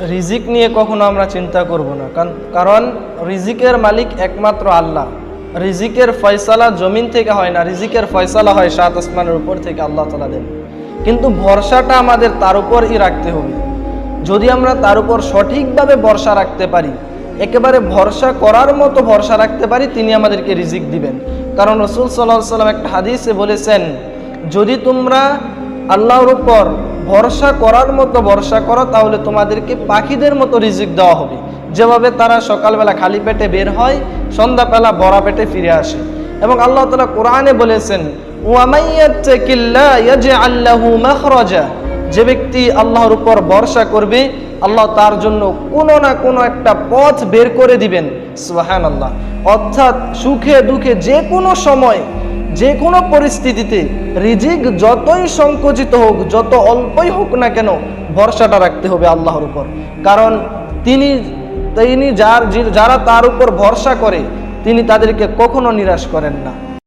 রিজিক নিয়ে কখনো আমরা চিন্তা করব না, কারণ রিজিকের মালিক একমাত্র আল্লাহ। রিজিকের ফয়সালা জমিন থেকে হয় না, রিজিকের ফয়সালা হয় সাত আসমানের উপর থেকে, আল্লাহ তাআলা দেন। কিন্তু ভরসাটা আমাদের তার উপরই রাখতে হবে। যদি আমরা তার উপর সঠিকভাবে ভরসা রাখতে পারি, একেবারে ভরসা করার মতো ভরসা রাখতে পারি, তিনি আমাদেরকে রিজিক দিবেন। কারণ রাসূল সাল্লাল্লাহু আলাইহি ওয়াসাল্লাম একটা হাদিসে বলেছেন, যদি তোমরা আল্লাহর উপর ভরসা করার মতো ভরসা করো, তাহলে তোমাদেরকে পাখিদের মতো রিজিক দেওয়া হবে। যেভাবে তারা সকালবেলা খালি পেটে বের হয়, সন্ধ্যাবেলা ভরা পেটে ফিরে আসে। এবং আল্লাহ তাআলা কোরআনে বলেছেন, ওয়া মাইয়াত্তাকিল্লাহ ইয়াজআল লাহু মাখরাজা, যে ব্যক্তি আল্লাহর উপর ভরসা করবে, আল্লাহ তার জন্য কোনো না কোনো একটা পথ বের করে দিবেন। সুবহানাল্লাহ। অর্থাৎ সুখে দুঃখে যে কোনো সময়, যে কোনো পরিস্থিতিতে রিজিক যতই সংকুচিত হোক, যত অল্পই হোক না কেন, ভরসাটা রাখতে হবে আল্লাহর উপর। কারণ তিনি যারা তার উপর ভরসা করে, তিনি তাদেরকে কখনো নিরাশ করেন না।